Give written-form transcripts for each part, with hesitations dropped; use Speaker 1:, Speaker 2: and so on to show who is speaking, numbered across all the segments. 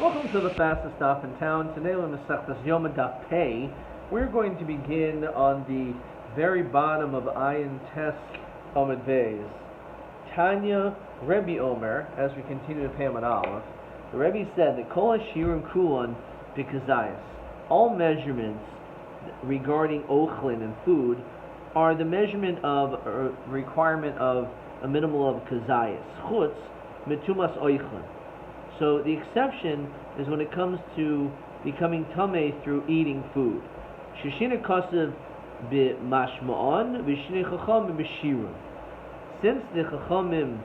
Speaker 1: Welcome to the fastest stop in town. Today on the Masechtas Yoma Daf Pei, we're going to begin on the very bottom of Ayin Tes Amud Beis. Tanya Rabbi Omer, as we continue to Pei Amud Aleph, the Rabbi said that Kol Hashirim Kulon B'Kazayas, all measurements regarding ochlin and food are the measurement of requirement of a minimal of kazayas, chutz metumas ochlin. So the exception is when it comes to becoming tameh through eating food. Sheshina kasev b'mashma'an v'shnei chachamim b'shirun. Since the chachamim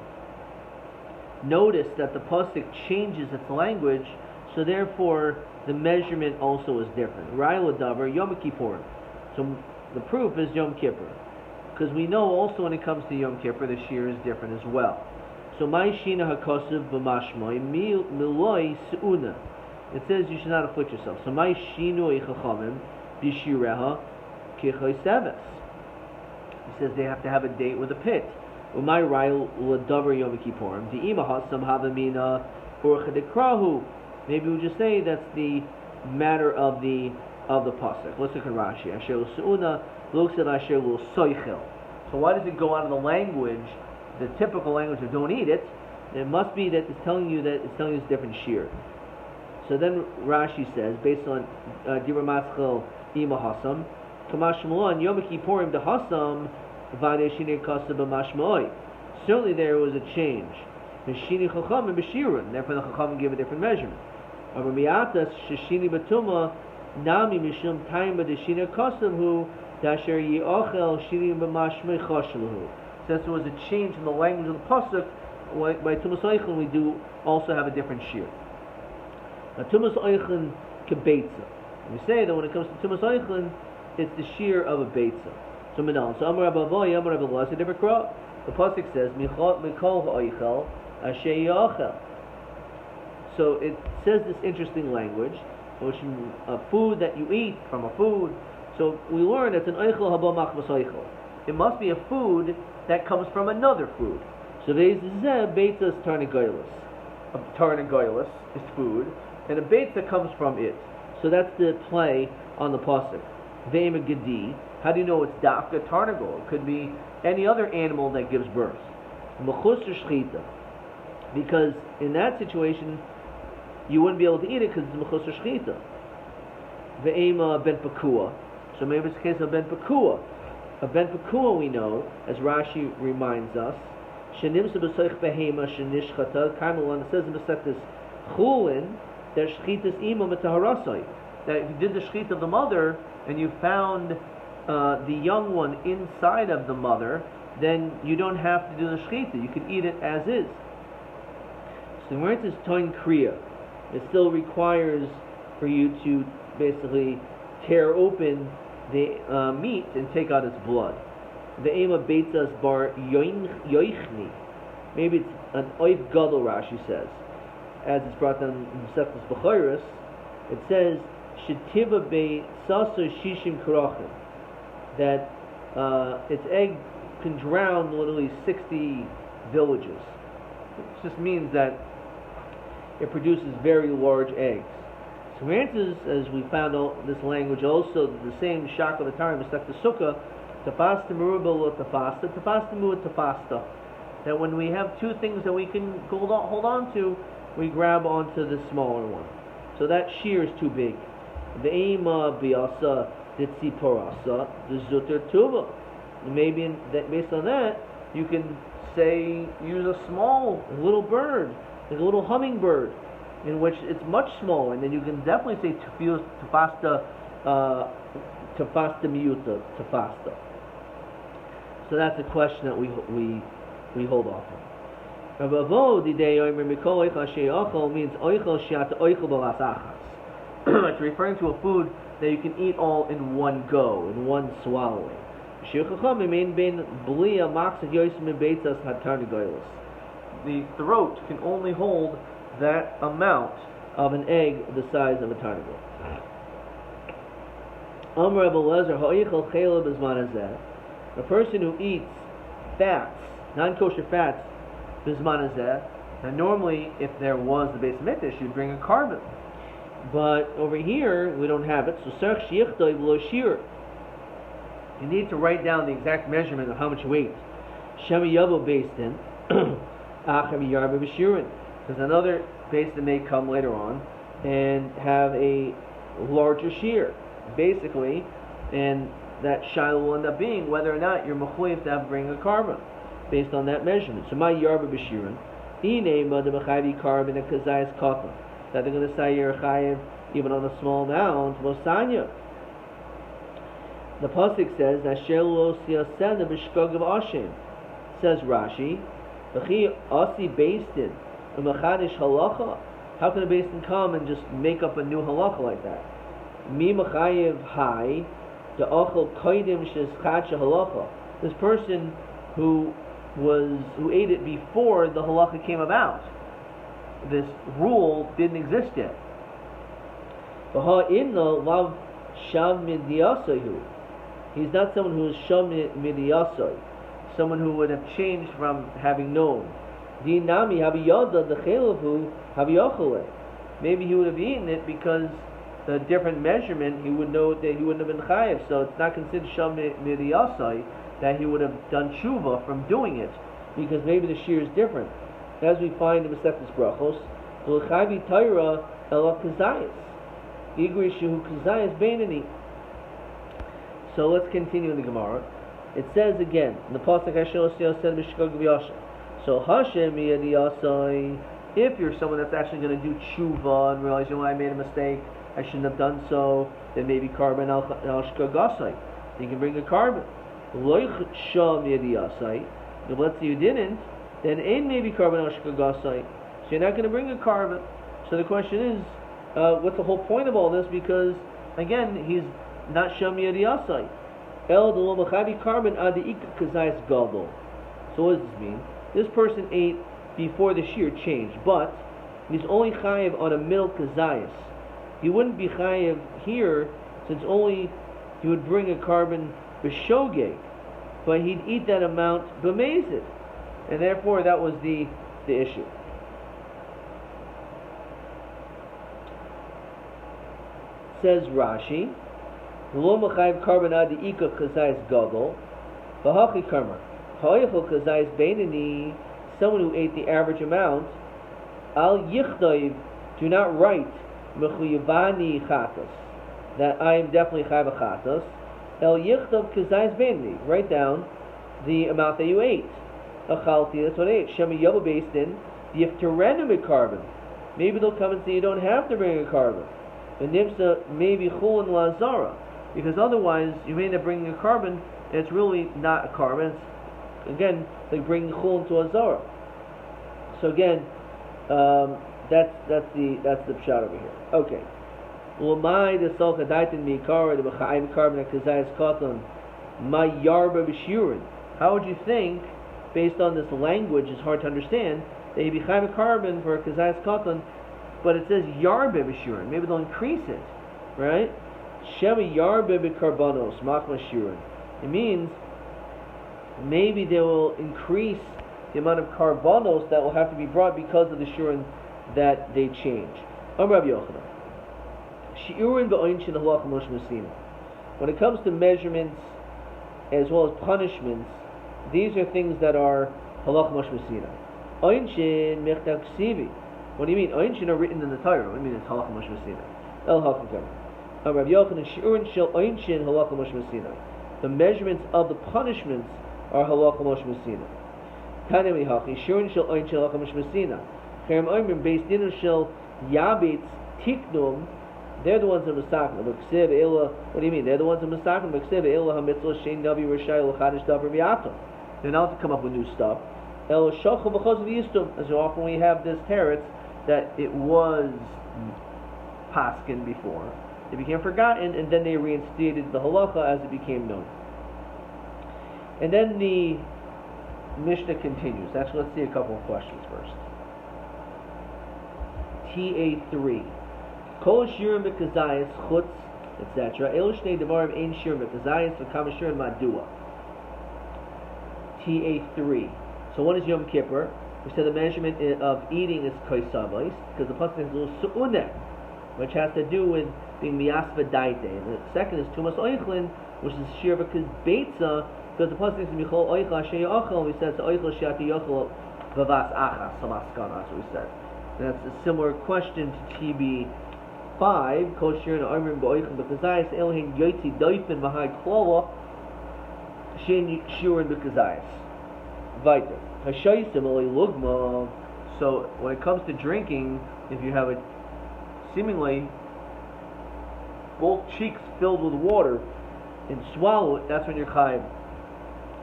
Speaker 1: noticed that the pasuk changes its language, so therefore the measurement also is different. Ra'il davar Yom Kippurim. So the proof is Yom Kippur, because we know also when it comes to Yom Kippur the shear is different as well. So my shina hakosev b'mashmai miloi seuna. It says you should not afflict yourself. So my shinu chachamim b'shireha kichay seves. He says they have to have a date with a pit. Umay ra'il l'davar Yom Kippurim. Di'ima hasam havamina urcha dekrahu. Maybe we'll just say that's the matter of the pasuk. Let's look at Rashi. Asher l'seuna looks at asher l'soichel. So why does it go out of the language? The typical language of don't eat it, it must be that it's telling you it's different shear. So then Rashi says, based on Dibra Maschel Ima Hasam, Kamash Malon, Yom Kippurim de Hasam, Vadeshine Kasa B'Mashmoi. Certainly there was a change. Shini Chacham and B'Shirun, therefore the Chacham give a different measurement. Aber Miatas, Shishini Batuma, Nami Mishum Taima Deshina Kasam Hu, Dasher Yi'ochel Shini B'Mashmoi Choshelahu. Since there was a change in the language of the pasuk, by Tumas Eichlin we do also have a different shear. Now Tumas Eichlin kebeitza. We say that when it comes to Tumas Eichlin, it's the shear of a beitza. So Minan, so Amar Rabbi Avoy, Amar Rabbi Lo, it's a different crop. The pasuk says Mikol ha'oichel asher yachel. So it says this interesting language, which a food that you eat from a food. So we learn it's an oichel haba machmas oichel. It must be a food that comes from another food. So beitza is tarnagoylus. A tarnagoylus is food, and a beitza comes from it. So that's the play on the pasuk. Ve'ema gedi. How do you know it's dafka tarnagol? It could be any other animal that gives birth. Mechus shchita. Because in that situation, you wouldn't be able to eat it because it's mechus shchita. Ve'ema ben pakua. So maybe it's a case of ben pakua. A ben pakua we know, as Rashi reminds us, shenimsa b'soich behema shenishchata. Carmelon says in the Masechtas Chulin that shchitas ima metaharasai. That if you did the shchita of the mother and you found the young one inside of the mother, then you don't have to do the shchita. You can eat it as is. So where it says toin kriya, it still requires for you to basically tear open the meat and take out its blood. The ema beitzas bar yoichni. Maybe it's an oif gadol, Rashi says, as it's brought down in Masechtas Bechoros. It says shetiva be saso shishim karachim, that its egg can drown literally 60 villages. It just means that it produces very large eggs. So the answer is, as we found out this language also, the same shak of the time, Masechtas Sukkah, tafasta merubah lo tafasta, tafasta mu'at tafasta. That when we have two things that we can hold on to, we grab onto the smaller one. So that shear is too big. The ema biasa ditzi porasa, the zuter tuba. Maybe based on that, you can say use a little bird, like a little hummingbird, in which it's much smaller, and then you can definitely say tafasta miyuta tafasta. So that's a question that we hold off on. Means it's referring to a food that you can eat all in one go, in one swallowing. The throat can only hold that amount of an egg the size of a tarnagol. A person who eats fats, non-kosher fats, bizman hazeh, Now normally, if there was the Beis Hamikdash, you'd bring a carbon. But over here, we don't have it, so Sarach Shichtai V'lo Shir. You need to write down the exact measurement of how much you ate. Shemi Yavo Beis Din, Achav Yarba B'Shirin. Because another Beis Din may come later on and have a larger shear, basically, and that shiloh will end up being whether or not you're mechuyev to have to bring a carbon based on that measurement. So my Yarba B'Shirin, Inema the Mechavi carbon and Kazayas Katan. That they're going to say you're chayiv even on a small amount, Losanya. The pasuk says, "Asher lo siyasena b'shkog of Hashem." Says Rashi, "V'chi asi beistin u'machadish halacha." How can a beistin come and just make up a new halacha like that? Mi mechayiv hai the ochel koidim sheschadcha halacha. This person who ate it before the halacha came about. This rule didn't exist yet. He's not someone who is sham midiyasai, someone who would have changed from having known. Maybe he would have eaten it because the different measurement he would know that he wouldn't have been chayiv. So it's not considered sham midiyasai that he would have done tshuva from doing it, because maybe the shear is different. As we find in Masechtas Brachos, l'chavi Torah ela kazayis, igrishu kazayis beinani. So let's continue in the Gemara. It says again in the pasuk Hashem said b'shkog v'yashem. So Hashem yadiyasai. If you're someone that's actually going to do tshuva and realize, I made a mistake, I shouldn't have done so, then maybe carbon al shkagasai. You can bring a carbon. Loich sham yadiyasai. If let's say you didn't, then ain't maybe carbon al shkagasai. So you're not going to bring a carbon. So the question is, what's the whole point of all this? Because again, he's not sham yadiyasai. El de lo machavi carbon adi ikka kazayis gadol. So what does this mean? This person ate before the shear changed, but he's only chayiv on a middle kazayis. He wouldn't be chayiv here, since only he would bring a carbon b'shogeg, but he'd eat that amount b'mezid, and therefore that was the issue. Says Rashi, lo machayiv carbon adi ikka kazayis gadol, v'hachi karma ha'oichel kazayis beinani. Someone who ate the average amount, al yichdayiv, do not write mechuyavani chatas, that I am definitely chayv chatas. El yichdav kazayis beinani, write down the amount that you ate. Achalti, that's what I ate. Shemi yavo based in yifterenu carbon. Maybe they'll come and say you don't have to bring a carbon. And nimsa maybe chulin lazara, because otherwise you may end up bringing a carbon and it's really not a carbon. It's, again, like bringing chulin to a zara. So again, that's the pshat over here. Okay. L'may the solcha daitin miikara the b'chayim carbon kazayis katan my yarba b'shirin. How would you think, based on this language, it's hard to understand, that you b'chayim carbon for kazayis katan, but it says yarba b'shirin. Maybe they'll increase it, right? Shemi yarba b'karbanos machma shirin. It means maybe they will increase the amount of carbonos that will have to be brought because of the shurin that they change. Rabbi Yochanan. When it comes to measurements as well as punishments, these are things that are halach mosh mesina. Oinshin mechtav ksivi. What do you mean? Oinshin are written in the Torah. What do you mean it's halach mosh mesina? El hakam. Rabbi Yochanan shiurin shel oinshin halach mosh mesina. The measurements of the punishments are halach mosh mesina. Tanemi hachi shiurin shel oinshin halach mosh mesina. Cherem oimrim based din shel yabitz tiknum. They're the ones that are masakin. What do you mean? They're the ones that are masakin. They're now to come up with new stuff. As often we have this teretz that it was paskin before. It became forgotten, and then they reinstated the halacha as it became known. And then the Mishnah continues. Actually, let's see a couple of questions first. TA3. Kol shirim v'kazayis chutz, etc. El shnei devarim ein shirim v'kazayis v'kama shirim madua. TA3. So one is Yom Kippur, We said the measurement of eating is koisavos, because the pasuk is su'uneh, which has to do with being miasva daite. And the second is tumas oichlin, which is shir because beitza, because the pasuk is michol oichla she'yochel, we said oichla she'ati yochel vavas achas samaskana. That's what we said. And that's a similar question to TB 5. Kol shirin oimrim ba'oichlin b'kazayis elhin yoitzi doifin v'hai klola shein shirin b'kazayis. Vayter. Hashaysim oli lugma. So when it comes to drinking, if you have a seemingly both cheeks filled with water and swallow it, that's when you're chayiv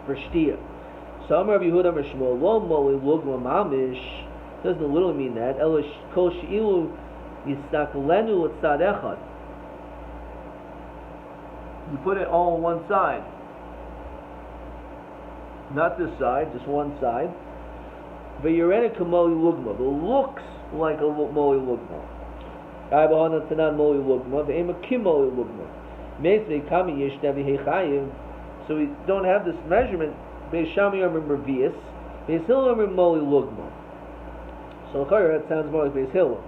Speaker 1: for shtia. Some Rabbi Yehuda Shmuel lo moli lugma mamish doesn't literally mean that. Elish kol sheilu yistaklenu l'tzad echad. You put it all on one side, not this side, just one side. V'yirena kamoli lugma. It looks like a moli lugma. So we don't have this measurement. So that sounds more like Beis Hillel.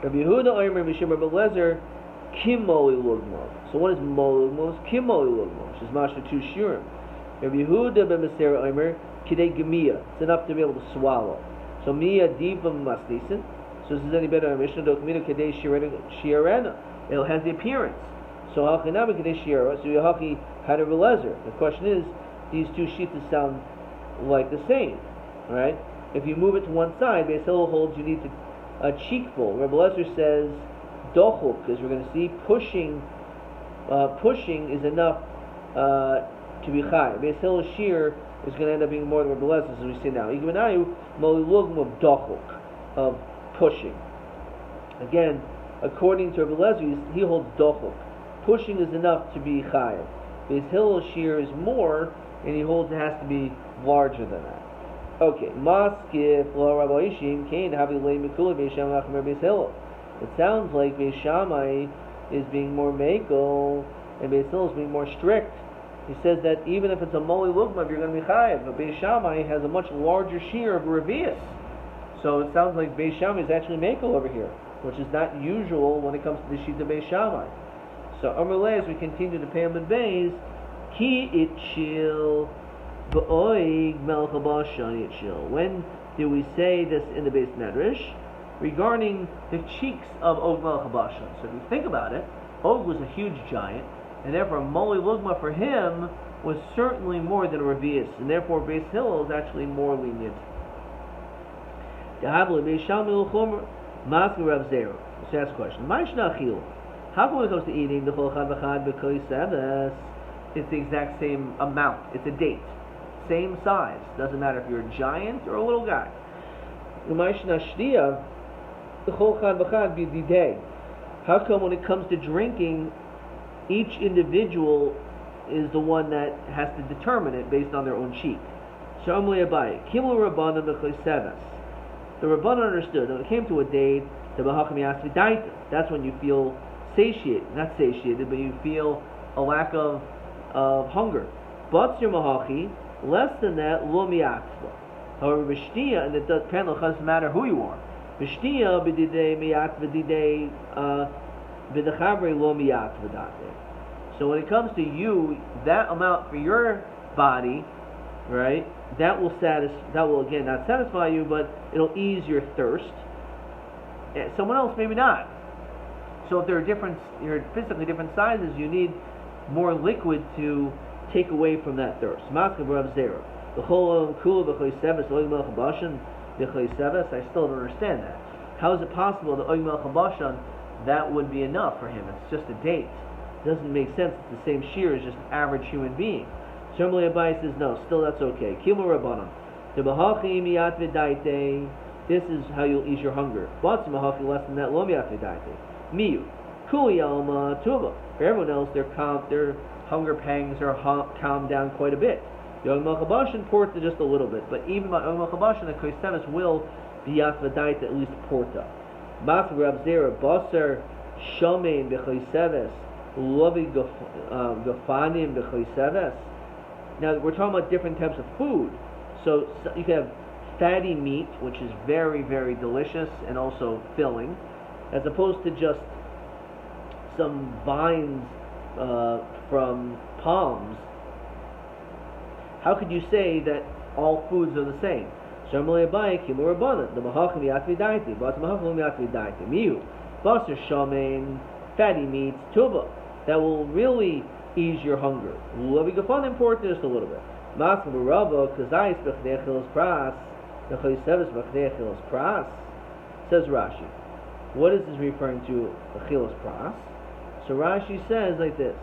Speaker 1: Rabbi Yehuda Omer Mishim Rabbi Lezer Kim Moli Lugma. So what is Moli Lugma? Kim Moli Lugma, which is mashma two shirim. Rabbi Yehuda Ben Mesera Omer Kidei Gemia. It's enough to be able to swallow. So Mia Diva Masnisin. So this is any better than Mishnah Dokmina Kadei Shiarena. It has the appearance. So Hachinami Kadei Shiara. So Yahaki had a Lezer. The question is, these two sheets sound like the same, right? If you move it to one side, Beis Hillel holds you need a cheekful. Rabbi Lezer says dochuk, because we're going to see pushing is enough to be chai. Beis Hillel shear is going to end up being more than Rabbi Lezer, as we see now. Igmanayu moli lugm of dochuk, of pushing. Again, according to Rabbi Lezer, he holds dochuk. Pushing is enough to be chayav. Beis Hillel shear is more, and he holds it has to be larger than that. Okay, maskif lo Rabbi Ishim kain havi lei mikula Beis Shammai achmer Beis Hillel. It sounds like Beis Shammai is being more makel, and Beis Hillel is being more strict. He says that even if it's a moli lugma, you're going to be chayav. But Beis Shammai has a much larger shear of revius. So it sounds like Beis Shammai is actually makel over here, which is not usual when it comes to the sheet of Beis Shammai. So Amalei, as we continue to pay him in Beis, ki itchil v'oig melchabashan itchil. When do we say this in the Beis Medrash? Regarding the cheeks of Og melchabashan. So if you think about it, Og was a huge giant, and therefore Moli Lugma for him was certainly more than Revius, and therefore Beis Hillel is actually more lenient. Let's ask a question. How come when it comes to eating, the it's the exact same amount? It's a date. Same size. Doesn't matter if you're a giant or a little guy. How come when it comes to drinking, each individual is the one that has to determine it based on their own cheek? The Rabbanan understood that when it came to a date, that's when you feel satiated, not satiated, but you feel a lack of hunger. But less than that, lo miatzva. However, b'shtia, and it doesn't matter who you are. B'shtia b'didei miatzva didei b'dechavrei lo miatzva date. So when it comes to you, that amount for your body, right? That will again not satisfy you, but it'll ease your thirst. Someone else maybe not. So if there are you're physically different sizes, you need more liquid to take away from that thirst. I still don't understand that. How is it possible that Oig Melech HaBashan, that would be enough for him? It's just a date. It doesn't make sense. It's the same shear as just an average human being. Certainly Abai says no, still that's okay. Kimu Rabbanon. This is how you'll ease your hunger. But less than that, lo miyat v'daite. Miyu. Kuli Yoma Tuba. For everyone else, their hunger pangs are calmed down quite a bit. Yomi Melchabashan porta just a little bit, but even by Yomi Melchabashan, the Koisevis will be Yasvadaita at least porta. Mas Rab Zera Basar Shomein b'Choisevis Lovi Gafanim b'Choisevis. Now we're talking about different types of food. So you can have fatty meat, which is very, very delicious and also filling, as opposed to just some vines from palms. How could you say that all foods are the same? Fatty meats, tuba, that will really ease your hunger. Important just a little bit. Says Rashi. What is this referring to? Achilas pras. So Rashi says like this: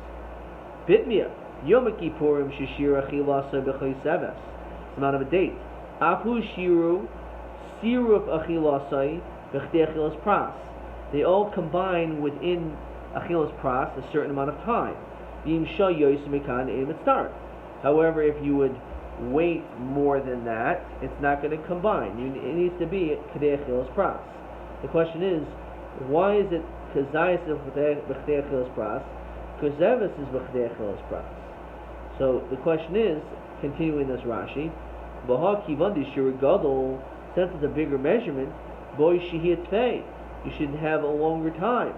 Speaker 1: Bitmia Yoma Kippurim Shishir Achilasa b'Choseves. It's the amount of a date. Apu Shiru Siruf Achilasai b'Chdei Achilas pras. They all combine within Achilas pras a certain amount of time. However, if you would wait more than that, it's not going to combine. It needs to be K'dei Achilas pras. The question is, why is it Kazayas is B'Chdei Achilas pras, Koseves is B'Chdei Achilas pras? So the question is, continuing this Rashi, B'ha Kivandi Shur Gadol, since it's a bigger measurement, Boy Shihit Tvei, you should have a longer time.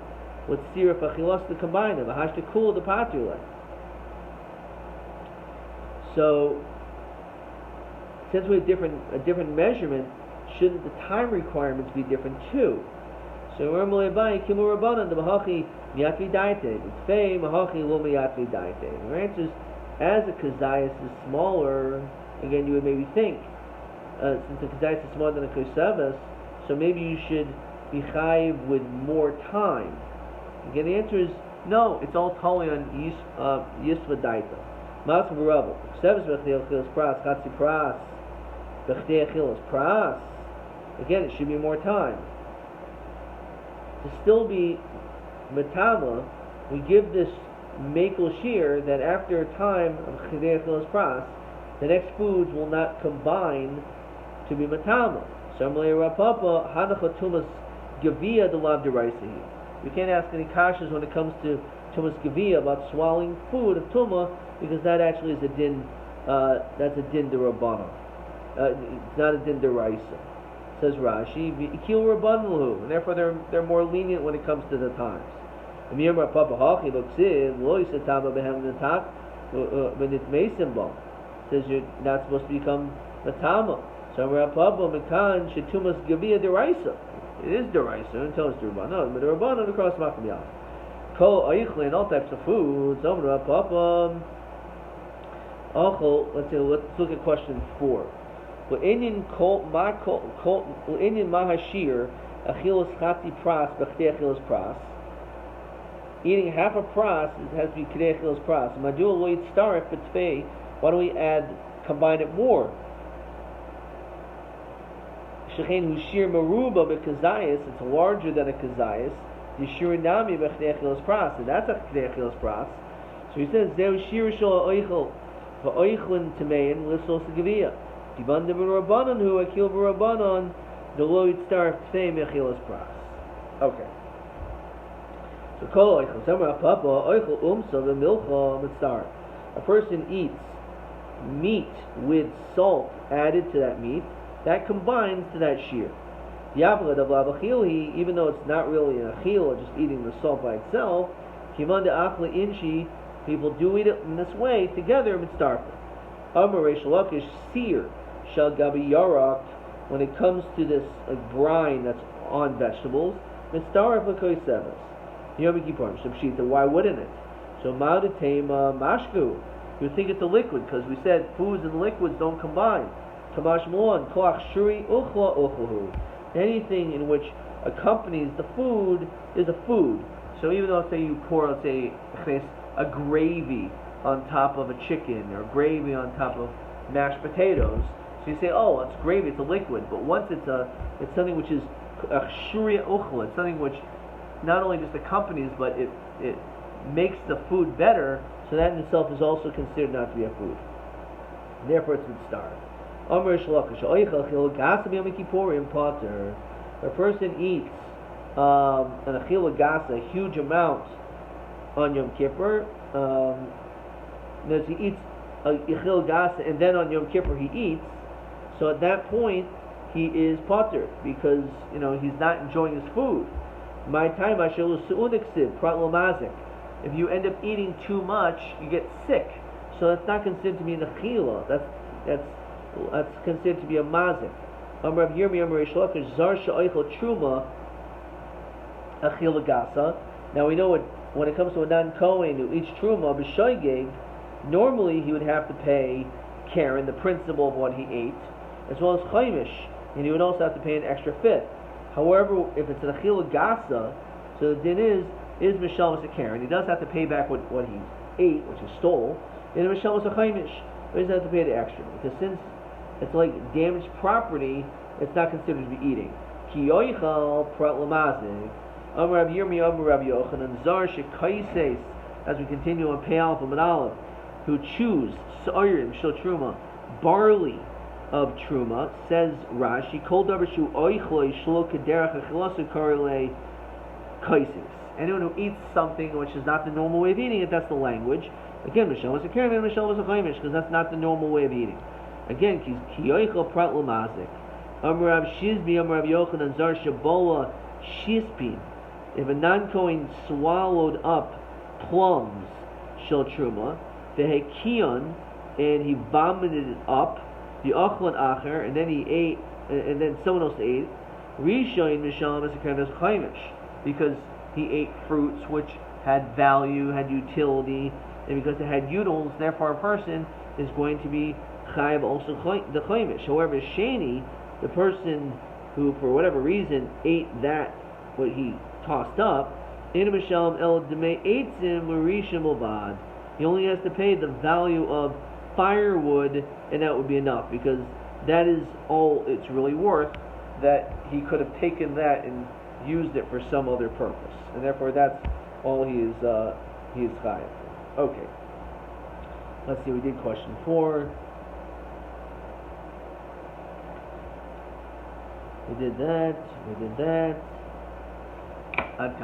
Speaker 1: With Siraf Achilas to combine them, V'hashta Kul the Patula. So, since we have a different measurement, shouldn't the time requirements be different too? So the answer is, as a kazayas is smaller, again you would maybe think, since a kazayas is smaller than a koseves, so maybe you should be chayiv with more time. Again, the answer is no. It's all totally on yisva daita. Mas v'rabel koseves b'chdei achilas pras chatzi pras b'chdei achilas pras. Again, it should be more time. To still be metama, we give this makel shear that after a time of chdei achilas pras, the next foods will not combine to be metama. So Amalei Rapapa hanacha tumas gavia delav deraisihi. We can't ask any kashas when it comes to tumas gavia about swallowing food of tuma, because that actually is a din. That's a din derabbanan. It's not a din deraisa. Says Rashi, v'ikil rabbanan, and therefore they're more lenient when it comes to the times. Says you're not supposed to become matama. So mekan shetumas gavia deraisa. It is deraisa until it's derabbanan, but derabbanan across makam yal. Kol oichlin, all types of foods. Let's look at question 4. Eating half a pras, it has to be k'dei achilas pras. Why don't we combine it more? It's larger than a kazayas. And that's a k'dei achilas pras. So he says, Zeu shir shel oichel v'oichlin tamein l'sos gavia. Divanda b'rabbanon hu akil b'rabbanon deloy tzarf tfei mechilas pras. Okay. So kol oichel samar papa oichel umsa v'milcha mitzar. A person eats meat with salt added to that meat, that combines to that shear. Yavla davla b'chilhi, even though it's not really an achil or just eating the salt by itself, kivanda achla inshi, people do eat it in this way together mitzarfa. Amar reish lakish seer. Shal gabi yarak, when it comes to this brine that's on vegetables, mitzaref l'koseves. Yomi Kippurim shabshita. Why wouldn't it? So ma'adatema mashku. You would think it's a liquid, because we said foods and liquids don't combine. Kamash mulan koach shuri uchla uchlahu. Anything in which accompanies the food is a food. So even though, say, you pour, let's say, a gravy on top of a chicken, or gravy on top of mashed potatoes, so you say, oh, it's gravy, it's a liquid. But once it's something which is a shuriya uchla, it's something which not only just accompanies, but it makes the food better. So that in itself is also considered not to be a food. And therefore, it's mitzvah. Amar shlokish oichel chil gasam yom kippurim potter. A person eats an achila gasa, a huge amount on Yom Kippur. He eats a achila gasa, and then on Yom Kippur he eats. So at that point, he is potter because he's not enjoying his food. My time If you end up eating too much, you get sick. So that's not considered to be an achila. That's considered to be a mazik. Rav Yomi Reish Lakish Zar she'oichel truma achila gasa. Now we know when it comes to a non-Kohen who eats truma b'shoigeg, normally he would have to pay Karen, the principal of what he ate, as well as chaimish, and he would also have to pay an extra fifth. However, if it's an achila gasa, so the din is mishalmas a Karen. He does have to pay back what he ate, which he stole, and mishalmas a chaimish, but he doesn't have to pay the extra, because since it's like damaged property, it's not considered to be eating. Ki yoichal prat lamazik. Amar Rabbi Yomi, Amar Rabbi Yochanan, Zar shekaises, as we continue on Pei Aleph and Aleph, who choose Sa'arim Shel Truma, barley of Truma, says Rashi, Kol Davar Shu Oichloi Shlo Kederach Achilasu Karele Kaises. Anyone who eats something which is not the normal way of eating it, that's the language. Again, Michel was a Karen and Michel was a Chaimish, because that's not the normal way of eating. Again, Ki Yoichel Prat Lamazik. Amar Rav Shizbi, Amar Rav Yochanan, Zar Shabola Shizpin. If a non-Kohen swallowed up plums, Shel Truma, the Hekion, and he vomited it up, the Achlan Acher, and then he ate, and then someone else ate, Rishoin Mishalim as a kind of Chaimish, because he ate fruits which had value, had utility, and because it had utils, therefore a person is going to be Chayiv also the Chaimish. However, Shani, the person who for whatever reason ate that, what he tossed up, he only has to pay the value of firewood, and that would be enough, because that is all it's really worth, that he could have taken that and used it for some other purpose, and therefore that's all he is chayav. Okay, let's see, we did question 4. We did that. Ad